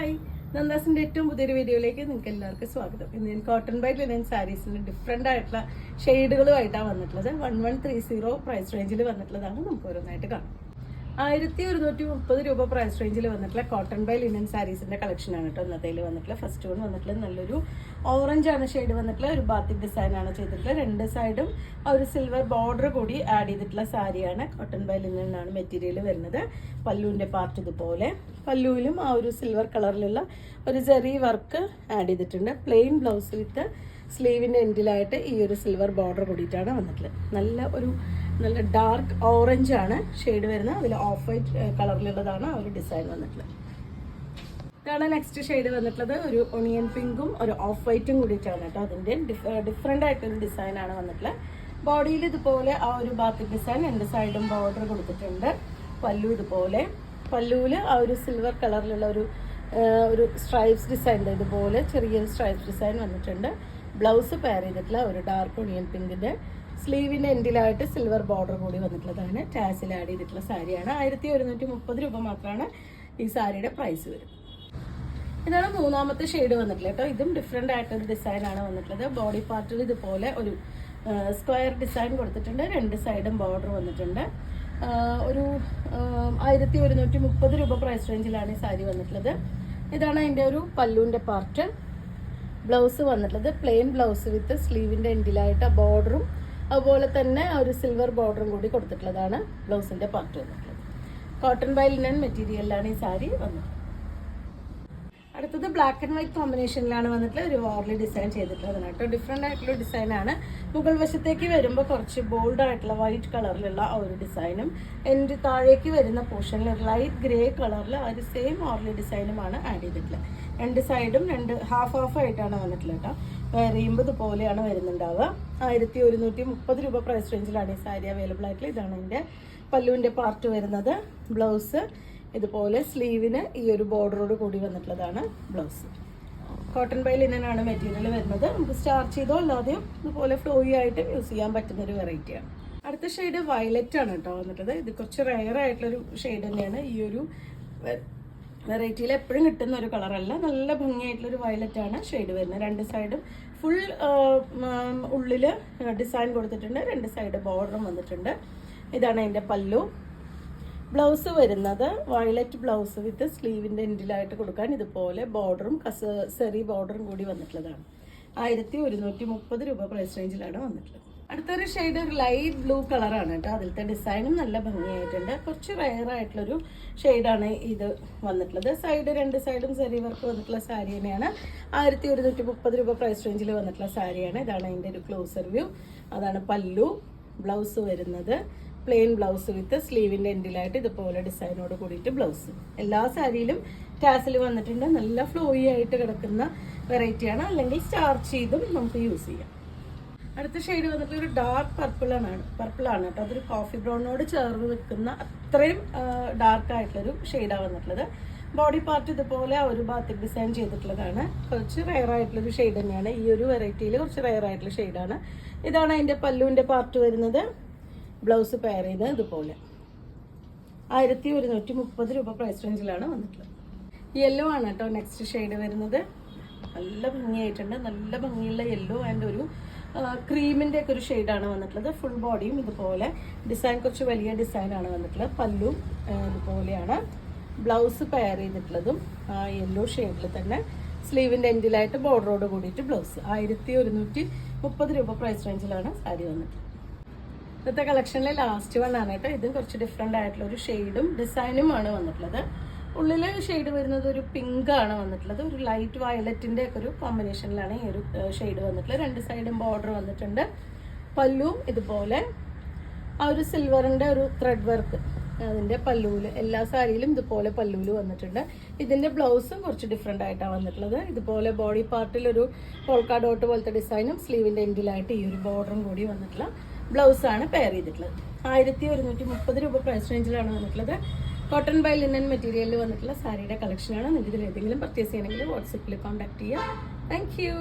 Hi, നന്ദാസിന്റെ ഏറ്റവും പുതിയൊരു വീഡിയോയിലേക്ക് നിങ്ങൾക്ക് എല്ലാവർക്കും സ്വാഗതം. ഇന്ന് ഞാൻ കോട്ടൺ ബൈ ലിനൻ സാരീസിന്റെ ഡിഫറെന്റ് ആയിട്ടുള്ള ഷെയ്ഡുകളുമായിട്ടാണ് വന്നിട്ടുള്ളത്. 1130 പ്രൈസ് റേഞ്ചിൽ വന്നിട്ടുള്ളതാണ്. നമുക്ക് ഓരോന്നായിട്ട് കാണാം. 1130 രൂപ പ്രൈസ് റേഞ്ചിൽ വന്നിട്ടുള്ള കോട്ടൺ ബൈ ലിനൻ സാരീസിന്റെ കളക്ഷൻ ആണ് കേട്ടോ ഇന്നത്തേൽ വന്നിട്ടുള്ള. ഫസ്റ്റ് വൺ വന്നിട്ടുള്ള നല്ലൊരു ഓറഞ്ച് ആണ് ഷെയ്ഡ് വന്നിട്ടുള്ള ഒരു ബാത്തിക് ഡിസൈൻ ആണ് ചെയ്തിട്ടുള്ളത്. രണ്ട് സൈഡും ആ ഒരു സിൽവർ ബോർഡർ കൂടി ആഡ് ചെയ്തിട്ടുള്ള സാരിയാണ്. കോട്ടൺ ബൈ ലിനൻ ആണ് മെറ്റീരിയൽ വരുന്നത്. പല്ലുവിന്റെ പാർട്ട് ഇതുപോലെ, പല്ലുവിലും ആ ഒരു സിൽവർ കളറിലുള്ള ഒരു ജെറി വർക്ക് ആഡ് ചെയ്തിട്ടുണ്ട്. പ്ലെയിൻ ബ്ലൗസ് വിത്ത് സ്ലീവിന്റെ എൻഡിലായിട്ട് ഈ ഒരു സിൽവർ ബോർഡർ കൂടിയിട്ടാണ് വന്നിട്ടുള്ളത്. നല്ല ഡാർക്ക് ഓറഞ്ച് ആണ് ഷെയ്ഡ് വരുന്നത്. അതിൽ ഓഫ് വൈറ്റ് കളറിലുള്ളതാണ് ആ ഒരു ഡിസൈൻ വന്നിട്ടുള്ളത്. ഇതാണ് നെക്സ്റ്റ് ഷെയ്ഡ് വന്നിട്ടുള്ളത്. ഒരു ഒണിയൻ പിങ്കും ഒരു ഓഫ് വൈറ്റും കൂടിയിട്ടാണ് കേട്ടോ. അതിൻ്റെ ഡിഫറെൻ്റ് ആയിട്ടൊരു ഡിസൈനാണ് വന്നിട്ടുള്ളത്. ബോഡിയിൽ ഇതുപോലെ ആ ഒരു ബാത്തിക് ഡിസൈൻ രണ്ട് സൈഡും ബോർഡർ കൊടുത്തിട്ടുണ്ട്. പല്ലു ഇതുപോലെ, പല്ലുവിൽ ആ ഒരു സിൽവർ കളറിലുള്ള ഒരു സ്ട്രൈപ്സ് ഡിസൈൻ, ഇതുപോലെ ചെറിയൊരു സ്ട്രൈപ്സ് ഡിസൈൻ വന്നിട്ടുണ്ട്. ബ്ലൗസ് പെയർ ചെയ്തിട്ടുള്ള ഒരു ഡാർക്ക് ഒണിയൻ പിങ്കിൻ്റെ സ്ലീവിൻ്റെ എൻഡിലായിട്ട് സിൽവർ ബോർഡർ കൂടി വന്നിട്ടുള്ളതാണ്. ടാസിൽ ആഡ് ചെയ്തിട്ടുള്ള സാരിയാണ്. 1130 രൂപ മാത്രമാണ് ഈ സാരിയുടെ പ്രൈസ് വരുന്നത്. ഇതാണ് മൂന്നാമത്തെ ഷെയ്ഡ് വന്നിട്ടുള്ളത് കേട്ടോ. ഇതും ഡിഫറെൻ്റ് ആയിട്ടൊരു ഡിസൈനാണ് വന്നിട്ടുള്ളത്. ബോഡി പാർട്ടിൽ ഇതുപോലെ ഒരു സ്ക്വയർ ഡിസൈൻ കൊടുത്തിട്ടുണ്ട്. രണ്ട് സൈഡും ബോർഡർ വന്നിട്ടുണ്ട്. ഒരു 1130 രൂപ പ്രൈസ് റേഞ്ചിലാണ് ഈ സാരി വന്നിട്ടുള്ളത്. ഇതാണ് അതിൻ്റെ ഒരു പല്ലുവിൻ്റെ പാർട്ട്. ബ്ലൗസ് വന്നിട്ടുള്ളത് പ്ലെയിൻ ബ്ലൗസ് വിത്ത് സ്ലീവിൻ്റെ എൻഡിലായിട്ട് ബോർഡറും അതുപോലെ തന്നെ ഒരു സിൽവർ ബോർഡറും കൂടി കൊടുത്തിട്ടുള്ളതാണ് ബ്ലൗസിൻ്റെ പാർട്ട് വന്നിട്ടുള്ളത്. കോട്ടൺ ബൈ ലിനൻ മെറ്റീരിയലിലാണ് ഈ സാരി വന്നത്. അടുത്തത് ബ്ലാക്ക് ആൻഡ് വൈറ്റ് കോമ്പിനേഷനിലാണ് വന്നിട്ടുള്ള ഒരു വാർലി ഡിസൈൻ ചെയ്തിട്ടുള്ളതാണ് കേട്ടോ. ഡിഫറെൻ്റ് ആയിട്ടുള്ള ഡിസൈനാണ്. മുകൾ വശത്തേക്ക് വരുമ്പോൾ കുറച്ച് ബോൾഡ് ആയിട്ടുള്ള വൈറ്റ് കളറിലുള്ള ആ ഒരു ഡിസൈനും എൻ്റെ താഴേക്ക് വരുന്ന പോർഷനിൽ ലൈറ്റ് ഗ്രേ കളറിൽ ആ ഒരു സെയിം വാർലി ഡിസൈനുമാണ് ആഡ് ചെയ്തിട്ടുള്ളത്. രണ്ട് സൈഡും ഹാഫ് ആയിട്ടാണ് വന്നിട്ടുള്ളത് കേട്ടോ. വേറെയുമ്പോൾ ഇതുപോലെയാണ് വരുന്നുണ്ടാവുക. 1130 രൂപ പ്രൈസ് റേഞ്ചിലാണ് ഈ സാരി അവൈലബിൾ ആയിട്ടുള്ളത്. ഇതാണ് എൻ്റെ പല്ലുവിൻ്റെ പാർട്ട് വരുന്നത്. ബ്ലൗസ് ഇതുപോലെ സ്ലീവിന് ഈ ഒരു ബോർഡറോട് കൂടി വന്നിട്ടുള്ളതാണ് ബ്ലൗസ്. കോട്ടൺ ബൈ ലിനൻ ആണ് മെറ്റീരിയൽ വരുന്നത്. നമുക്ക് സ്റ്റാർച്ച് ചെയ്തോ അല്ലാതെയോ ഇതുപോലെ ഫ്ലോയി ആയിട്ട് യൂസ് ചെയ്യാൻ പറ്റുന്ന ഒരു വെറൈറ്റിയാണ്. അടുത്ത ഷെയ്ഡ് വയലറ്റ് ആണ് കേട്ടോ വന്നിട്ടുള്ളത്. ഇത് കുറച്ച് റെയർ ആയിട്ടുള്ളൊരു ഷെയ്ഡ് തന്നെയാണ്. ഈ ഒരു വെറൈറ്റിയിൽ എപ്പോഴും കിട്ടുന്ന ഒരു കളറല്ല. നല്ല ഭംഗിയായിട്ടുള്ളൊരു വയലറ്റ് ആണ് ഷെയ്ഡ് വരുന്നത്. രണ്ട് സൈഡും ഫുൾ ഉള്ളിൽ ഡിസൈൻ കൊടുത്തിട്ടുണ്ട്. രണ്ട് സൈഡ് ബോർഡറും വന്നിട്ടുണ്ട്. ഇതാണ് അതിൻ്റെ പല്ലു. ബ്ലൗസ് വരുന്നത് വയലറ്റ് ബ്ലൗസ് വിത്ത് സ്ലീവിൻ്റെ എൻഡിലായിട്ട് കൊടുക്കാൻ ഇതുപോലെ ബോർഡറും സെറി ബോർഡറും കൂടി വന്നിട്ടുള്ളതാണ്. 1130 രൂപ പ്രൈസ് റേഞ്ചിലാണ് വന്നിട്ടുള്ളത്. അടുത്തൊരു ഷെയ്ഡ് ഒരു ലൈറ്റ് ബ്ലൂ കളറാണ് കേട്ടോ. അതിലത്തെ ഡിസൈനും നല്ല ഭംഗിയായിട്ടുണ്ട്. കുറച്ച് റെയർ ആയിട്ടുള്ളൊരു ഷെയ്ഡാണ് ഇത് വന്നിട്ടുള്ളത്. രണ്ട് സൈഡും സെറി വർക്ക് വന്നിട്ടുള്ള സാരി തന്നെയാണ്. 1130 രൂപ പ്രൈസ് റേഞ്ചിൽ വന്നിട്ടുള്ള സാരിയാണ്. ഇതാണ് അതിൻ്റെ ഒരു ക്ലോസർ വ്യൂ. അതാണ് പല്ലു. ബ്ലൗസ് വരുന്നത് പ്ലെയിൻ ബ്ലൗസ് വിത്ത് സ്ലീവിൻ്റെ എൻഡിലായിട്ട് ഇതുപോലെ ഡിസൈനോട് കൂടിയിട്ട് ബ്ലൗസ്. എല്ലാ സാരിയിലും ടാസിൽ വന്നിട്ടുണ്ട്. നല്ല ഫ്ലോയി ആയിട്ട് കിടക്കുന്ന വെറൈറ്റിയാണ്. അല്ലെങ്കിൽ സ്റ്റാർച്ച് ചെയ്തും നമുക്ക് യൂസ് ചെയ്യാം. അടുത്ത ഷെയ്ഡ് വന്നിട്ട് ഒരു ഡാർക്ക് പർപ്പിളാണ് കേട്ടോ. അതൊരു കോഫി ബ്രൗണിനോട് ചേർന്ന് നിൽക്കുന്ന അത്രയും ഡാർക്ക് ആയിട്ടുള്ളൊരു ഷെയ്ഡാണ് വന്നിട്ടുള്ളത്. ബോഡി പാർട്ട് ഇതുപോലെ ഒരു ബാത്തിക് ഡിസൈൻ ചെയ്തിട്ടുള്ളതാണ്. കുറച്ച് റെയർ ആയിട്ടുള്ളൊരു ഷെയ്ഡ് തന്നെയാണ്. ഈ ഒരു വെറൈറ്റിയിൽ കുറച്ച് റെയർ ആയിട്ടുള്ള ഷെയ്ഡാണ്. ഇതാണ് അതിൻ്റെ പല്ലുവിൻ്റെ പാർട്ട് വരുന്നത്. ബ്ലൗസ് പെയർ ചെയ്ത് ഇതുപോലെ 1130 രൂപ പ്രൈസ് റേഞ്ചിലാണ് വന്നിട്ടുള്ളത്. യെല്ലോ ആണ് കേട്ടോ നെക്സ്റ്റ് ഷെയ്ഡ് വരുന്നത്. നല്ല ഭംഗിയായിട്ടുണ്ട്. നല്ല ഭംഗിയുള്ള യെല്ലോ ആൻഡ് ഒരു ക്രീമിൻ്റെ ഒക്കെ ഒരു ഷെയ്ഡാണ് വന്നിട്ടുള്ളത്. ഫുൾ ബോഡിയും ഇതുപോലെ ഡിസൈൻ കുറച്ച് വലിയ ഡിസൈനാണ് വന്നിട്ടുള്ളത്. പല്ലും ഇതുപോലെയാണ്. ബ്ലൗസ് പെയർ ചെയ്തിട്ടുള്ളതും യെല്ലോ ഷെയ്ഡിൽ തന്നെ സ്ലീവിൻ്റെ എൻഡിലായിട്ട് ബോർഡറോട് കൂടിയിട്ട് ബ്ലൗസ്. 1130 രൂപ പ്രൈസ് റേഞ്ചിലാണ് സാരി വന്നിട്ടുള്ളത്. ഇന്നത്തെ കളക്ഷനിലെ ലാസ്റ്റ് വൺ ആണ് കേട്ടോ. ഇതും കുറച്ച് ഡിഫറെൻ്റ് ആയിട്ടുള്ള ഒരു ഷെയ്ഡും ഡിസൈനുമാണ് വന്നിട്ടുള്ളത്. ഉള്ളിൽ ഷെയ്ഡ് വരുന്നത് ഒരു പിങ്ക് ആണ് വന്നിട്ടുള്ളത്. ഒരു ലൈറ്റ് വയലറ്റിൻ്റെ ഒക്കെ ഒരു കോമ്പിനേഷനിലാണ് ഈ ഒരു ഷെയ്ഡ് വന്നിട്ടുള്ളത്. രണ്ട് സൈഡും ബോർഡർ വന്നിട്ടുണ്ട്. പല്ലുവും ഇതുപോലെ ആ ഒരു സിൽവറിൻ്റെ ഒരു ത്രെഡ് വർക്ക് അതിൻ്റെ പല്ലുവിൽ എല്ലാ സാരിയിലും ഇതുപോലെ പല്ലുവിൽ വന്നിട്ടുണ്ട്. ഇതിൻ്റെ ബ്ലൗസും കുറച്ച് ഡിഫറെൻ്റ് ആയിട്ടാണ് വന്നിട്ടുള്ളത്. ഇതുപോലെ ബോഡി പാർട്ടിൽ ഒരു പോൾക്കാ ഡോട്ട് പോലത്തെ ഡിസൈനും സ്ലീവിൻ്റെ എൻഡിലായിട്ട് ഈ ഒരു ബോർഡറും കൂടി വന്നിട്ടുള്ള ബ്ലൗസാണ് പെയർ ചെയ്തിട്ടുള്ളത്. 1130 രൂപ പ്രൈസ് റേഞ്ചിലാണ് വന്നിട്ടുള്ളത്. കോട്ടൺ ബൈ ലിനൻ മെറ്റീരിയലിൽ വന്നിട്ടുള്ള സാരിയുടെ കളക്ഷനാണ്. നിങ്ങൾക്ക് ഇതിൽ ഏതെങ്കിലും പർച്ചേസ് ചെയ്യണമെങ്കിൽ വാട്സപ്പിൽ കോൺടാക്ട് ചെയ്യുക. Thank you.